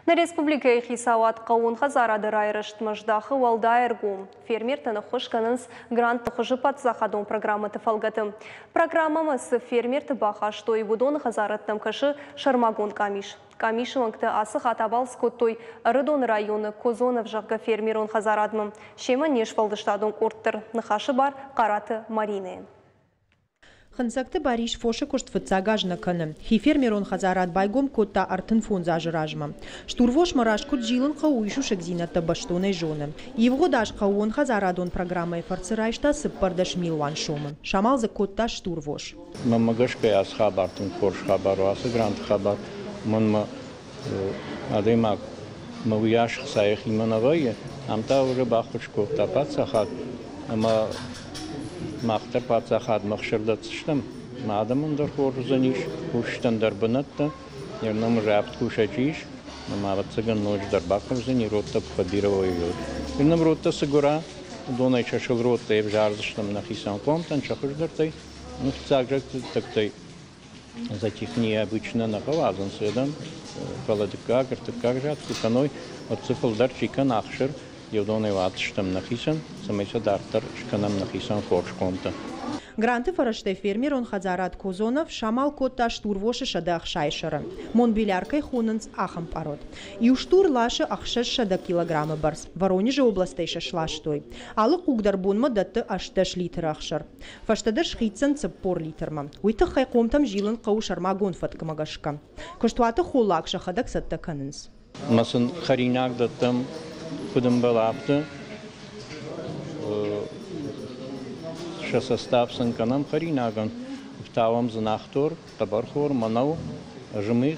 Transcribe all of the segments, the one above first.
На республика Хисауат қауын хазарады райрышт маждахы валдайыргу. Фермер таны хошканынс грант тұхыжы патсахадон программы тыфалгаты. Программамыз фермер тыбаха штой будон хазараттам кашы шармагон камиш. Камишеванкты асы хатабал скоттой рыдон районы Козонов жағға фермерон хазарадмы. Шемі нешфалдыштадон корттыр. Нахашы бар қараты Марины. Хансакты бариш фоши кошт фыцагажна каны. Фермерон хазарат байгом котта артын фон зажыражма. Штурвош мараш кот жилын қауышу шекзинатта баштоной жоны. Евгодаш қауын хазарадон программай фарцырайшта сыппардаш милван шомы. Шамалзы котта штурвош. Мамагашкай аз хабартын форш хабару, асы грант хабар. Мон адаймак мавияш хсаях иманавайе. Амта уже бахуч котта пацахат. Ама мақтар патсахад мақшырдатсыштым. Мадамын дар хорзаниш, куштан дар бынатта, ернам жапт кушачиш, намават цыган ночь дар бақырзани ротта пхадировой йод. Ернам ротта сыгура, донай чашыл ротта ев жарзыштым на хисан комтан, чахыш дартай, ну цагжак тактай затихни обычно на хавазан седам, паладыка, гартыка жат, куканой, от цифл дар чикан ахшыр, Евдоной ватштам нахисан, самайса дартар шканам нахисан форш комта. Гранты фараште фермер он хазарат Козонов шамал котта штурвоши шадах шайшары. Мон биляркой хунанс ахам парод. И уштур лаши ахшаш шада килограммы барс. Воронеже областей шашлаштой. Алы кугдар бунма датты ашташ литр ахшар. Фаштадыр шхитсан цеппор литрма. Уйты хайкомтам жилын қау шармагон фаткамагашка. Коштуаты холлак шахадак сатта канынс. Масын харинак даттам Кудым балапты, состав санканам харинаган, втавам занахтор, табархор, манау, жмых,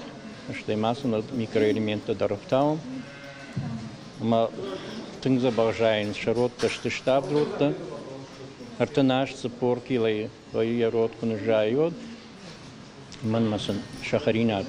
штаймасын микроэлементы даровтавам. Ма тыңза бағжайын шаротта штыштаб ротта, артынаш цепорки лай яротку жайод, манмасын шахаринаг.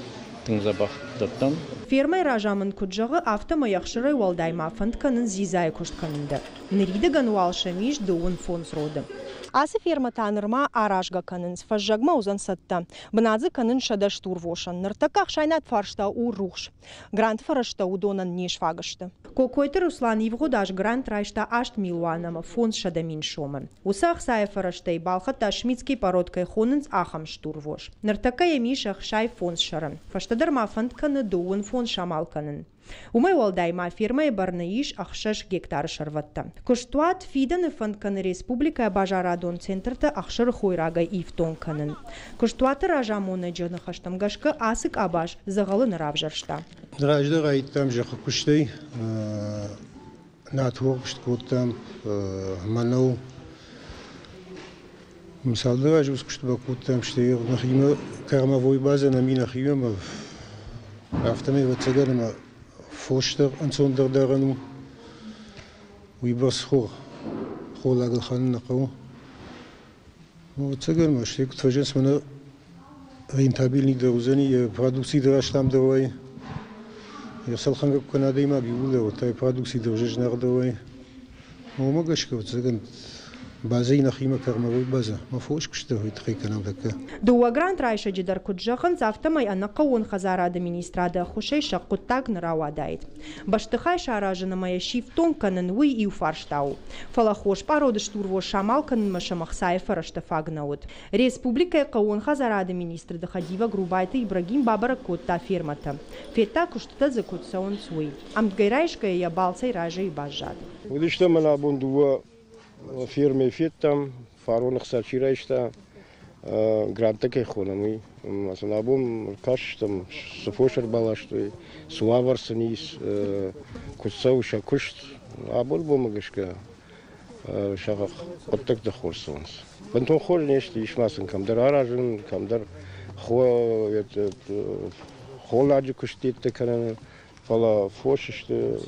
Фермай ражамын куджағы автома яқшырай уалдайма фандканын зизай куштканынды. Неридіган уалшамиш дуын фонс роды. Асы ферма танырма аражға канын, фажжагма узан сатта. Быназы канын шада штурвошан. Ныртакақ шайнат фаршта у рухш. Грант фарашта удонан неш фагышты. Кокойты Руслан Евгодаш грант райшта ашт милуанама фонс шада миншомы. Усах сая фараштай балхата шмицкий породкай хонынс ахам штурвош. Ныртака ямишах шай фонс шарын. Фаштадарма фандканы дуын фон шамалканын. Умай уалдайма фермай барнаиш ахшаш гектар шарватта. Куштуат фиданы фандканы республика бажарадон центрта ахшар хойрага ифтон канын. Куштуаты ражамоны джаны хаштамгашка асык абаш зағалы наравжаршта. Ражда гайттам жақы күштай, натуар күшткоттам, манау. Мисалды ражус күшті бақуттам штайыр. Нахима кармавой база нами нахима автомай ватсагарма фоштер ансондердарану уйбас хор холагал ханын нақау. Ватсагарма штайк тваженс мана рентабильный дарузани продукции дараштам давай. Я салханга канадайма гиуле отай продукции даржеж нардавай. Момагашка ватсаган база нахима кармавой база. Мафош күшті өйтқай каналдака. Дуа грант райша джидар куджахын завтамай анақауын хазара администрада хушай шаққуттаг нырауадайд. Баштықай шаражына мая шифтон канын уй и уфарштау. Фалахош пароды штурво шамал канын машамахсай фараштафагнауд. Республика қауын хазара администрада хадива грубайты Ибрагим Бабара котта фермата. Фетта күштіта закутсаун суй. Амдгайрайшка я балсай ража и бажад. Удишта мана бундува фирме фиттам фаронах сачирайшта грантаке хонамы масалабум каштам суфошер балаштой суаварсанис кусауша кушт абул бомагашка шагах оттак да хорсонс бантон хор нешти ишмасын камдар аражын камдар хо холаджи куштетте канан Фала фошишты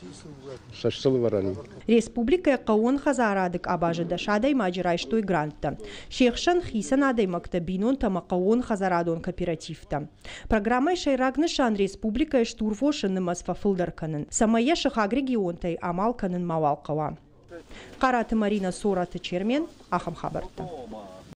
сашсыл варани. Республика қауын хазарадык абажы дашадай мажирайштой грантта. Шехшан хисан адай мактабинон тама қауын хазарадон кооперативта. Программай шайрагны шан республика штурфошын масфафылдар канын. Самая шахаг регионтай амал канын мавал қава. Қараты Марина Сораты Чермен, Ахам Хабарта.